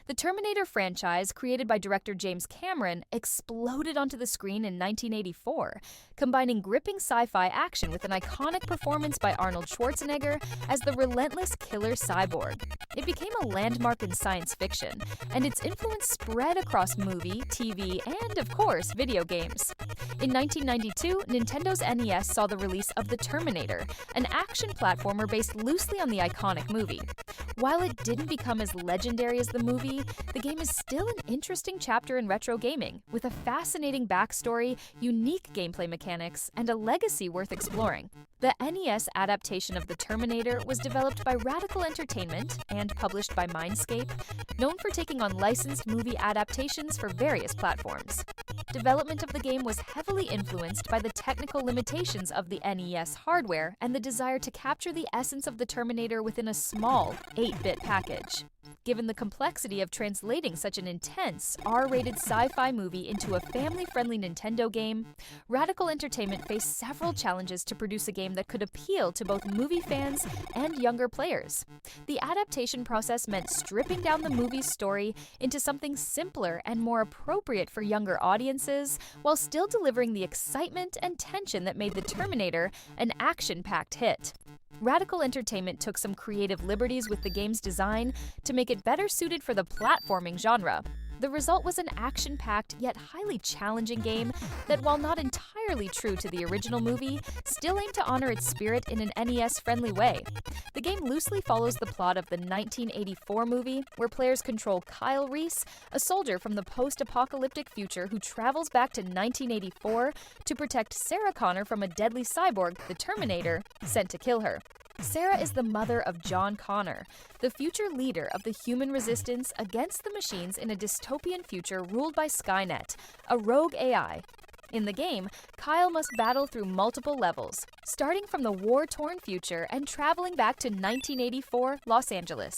The Terminator franchise, created by director James Cameron, exploded onto the screen in 1984, combining gripping sci-fi action with an iconic performance by Arnold Schwarzenegger as the relentless killer cyborg. It became a landmark in science fiction, and its influence spread across movie, TV, and, of course, video games. In 1992, Nintendo's NES saw the release of The Terminator, an action platformer based loosely on the iconic movie. While it didn't become as legendary as the movie, the game is still an interesting chapter in retro gaming, with a fascinating backstory, unique gameplay mechanics, and a legacy worth exploring. The NES adaptation of The Terminator was developed by Radical Entertainment and published by Mindscape, known for taking on licensed movie adaptations for various platforms. Development of the game was heavily influenced by the technical limitations of the NES hardware and the desire to capture the essence of the Terminator within a small 8-bit package. Given the complexity of translating such an intense, R-rated sci-fi movie into a family-friendly Nintendo game, Radical Entertainment faced several challenges to produce a game that could appeal to both movie fans and younger players. The adaptation process meant stripping down the movie's story into something simpler and more appropriate for younger audiences, while still delivering the excitement and tension that made The Terminator an action-packed hit. Radical Entertainment took some creative liberties with the game's design to make it better suited for the platforming genre. The result was an action-packed yet highly challenging game that, while not entirely true to the original movie, still aimed to honor its spirit in an NES-friendly way. The game loosely follows the plot of the 1984 movie, where players control Kyle Reese, a soldier from the post-apocalyptic future who travels back to 1984 to protect Sarah Connor from a deadly cyborg, the Terminator, sent to kill her. Sarah is the mother of John Connor, the future leader of the human resistance against the machines in a dystopian future ruled by Skynet, a rogue AI. In the game, Kyle must battle through multiple levels, starting from the war-torn future and traveling back to 1984 Los Angeles.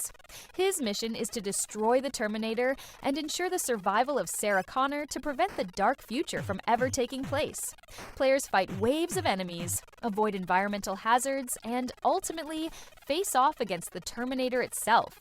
His mission is to destroy the Terminator and ensure the survival of Sarah Connor to prevent the dark future from ever taking place. Players fight waves of enemies, avoid environmental hazards, and ultimately face off against the Terminator itself.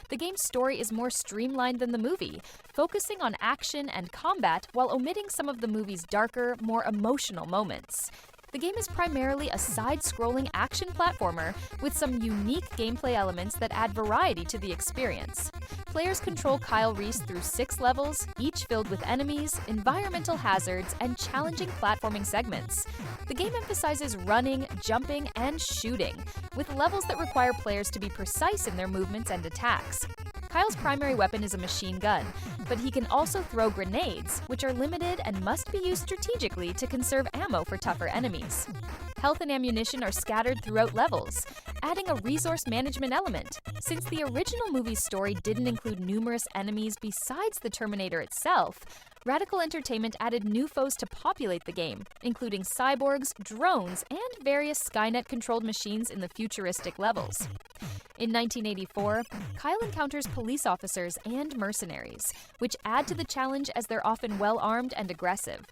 The game's story is more streamlined than the movie, focusing on action and combat while omitting some of the movie's darker, more emotional moments. The game is primarily a side-scrolling action platformer with some unique gameplay elements that add variety to the experience. Players control Kyle Reese through 6 levels, each filled with enemies, environmental hazards, and challenging platforming segments. The game emphasizes running, jumping, and shooting, with levels that require players to be precise in their movements and attacks. Kyle's primary weapon is a machine gun, but he can also throw grenades, which are limited and must be used strategically to conserve ammo for tougher enemies. Health and ammunition are scattered throughout levels, adding a resource management element. Since the original movie's story didn't include numerous enemies besides the Terminator itself, Radical Entertainment added new foes to populate the game, including cyborgs, drones, and various Skynet-controlled machines in the futuristic levels. In 1984, Kyle encounters police officers and mercenaries, which add to the challenge as they're often well-armed and aggressive.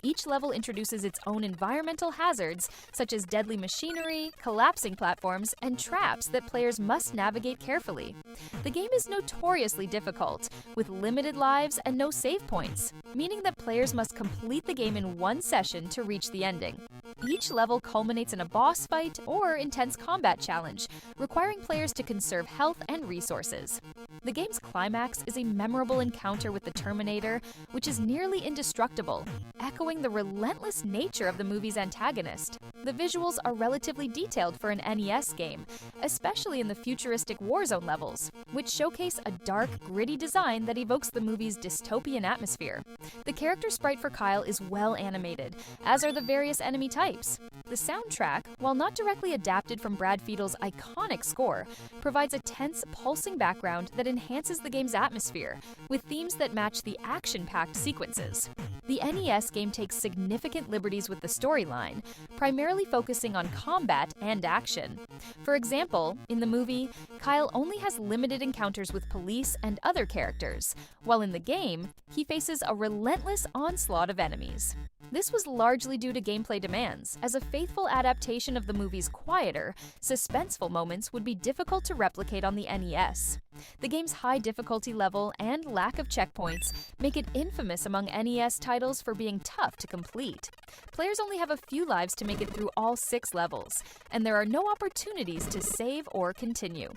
Each level introduces its own environmental hazards, such as deadly machinery, collapsing platforms, and traps that players must navigate carefully. The game is notoriously difficult, with limited lives and no save points, meaning that players must complete the game in one session to reach the ending. Each level culminates in a boss fight or intense combat challenge, requiring players to conserve health and resources. The game's climax is a memorable encounter with the Terminator, which is nearly indestructible, echoing the relentless nature of the movie's antagonist. The visuals are relatively detailed for an NES game, especially in the futuristic Warzone levels, which showcase a dark, gritty design that evokes the movie's dystopian atmosphere. The character sprite for Kyle is well animated, as are the various enemy types. The soundtrack, while not directly adapted from Brad Fiedel's iconic score, provides a tense, pulsing background that enhances the game's atmosphere, with themes that match the action-packed sequences. The NES game takes significant liberties with the storyline, primarily focusing on combat and action. For example, in the movie, Kyle only has limited encounters with police and other characters, while in the game, he faces a relentless onslaught of enemies. This was largely due to gameplay demands, as a faithful adaptation of the movie's quieter, suspenseful moments would be difficult to replicate on the NES. The game's high difficulty level and lack of checkpoints make it infamous among NES titles for being tough to complete. Players only have a few lives to make it through all 6 levels, and there are no opportunities to save or continue.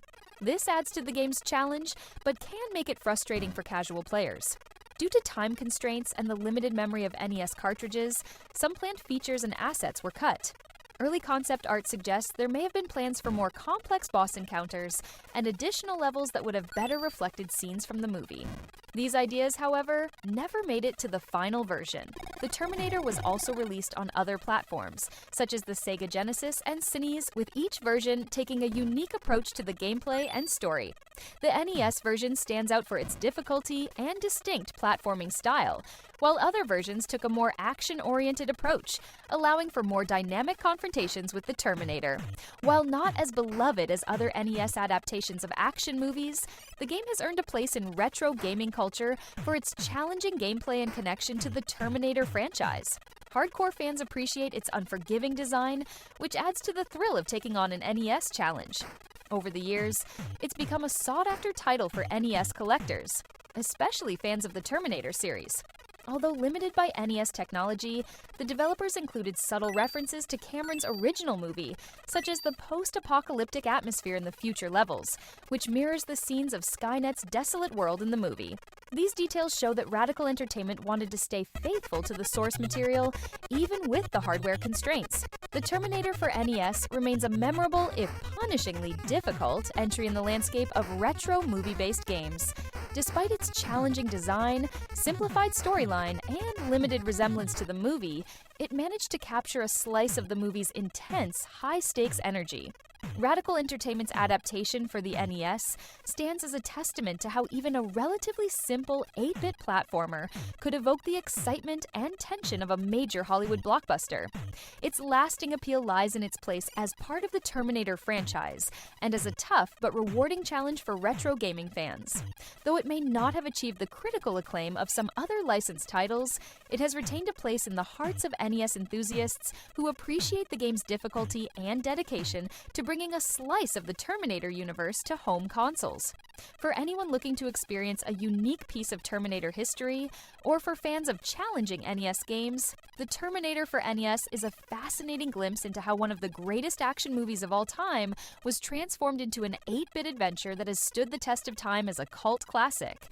This adds to the game's challenge, but can make it frustrating for casual players. Due to time constraints and the limited memory of NES cartridges, some planned features and assets were cut. Early concept art suggests there may have been plans for more complex boss encounters and additional levels that would have better reflected scenes from the movie. These ideas, however, never made it to the final version. The Terminator was also released on other platforms, such as the Sega Genesis and SNES, with each version taking a unique approach to the gameplay and story. The NES version stands out for its difficulty and distinct platforming style, while other versions took a more action-oriented approach, allowing for more dynamic confrontations with the Terminator. While not as beloved as other NES adaptations of action movies, the game has earned a place in retro gaming culture for its challenging gameplay and connection to the Terminator franchise. Hardcore fans appreciate its unforgiving design, which adds to the thrill of taking on an NES challenge. Over the years, it's become a sought-after title for NES collectors, especially fans of the Terminator series. Although limited by NES technology, the developers included subtle references to Cameron's original movie, such as the post-apocalyptic atmosphere in the future levels, which mirrors the scenes of Skynet's desolate world in the movie. These details show that Radical Entertainment wanted to stay faithful to the source material, even with the hardware constraints. The Terminator for NES remains a memorable, if punishingly difficult, entry in the landscape of retro movie-based games. Despite its challenging design, simplified storyline, and limited resemblance to the movie, it managed to capture a slice of the movie's intense, high-stakes energy. Radical Entertainment's adaptation for the NES stands as a testament to how even a relatively simple 8-bit platformer could evoke the excitement and tension of a major Hollywood blockbuster. Its lasting appeal lies in its place as part of the Terminator franchise, and as a tough but rewarding challenge for retro gaming fans. Though it may not have achieved the critical acclaim of some other licensed titles, it has retained a place in the hearts of NES enthusiasts who appreciate the game's difficulty and dedication to bringing a slice of the Terminator universe to home consoles. For anyone looking to experience a unique piece of Terminator history, or for fans of challenging NES games, The Terminator for NES is a fascinating glimpse into how one of the greatest action movies of all time was transformed into an 8-bit adventure that has stood the test of time as a cult classic.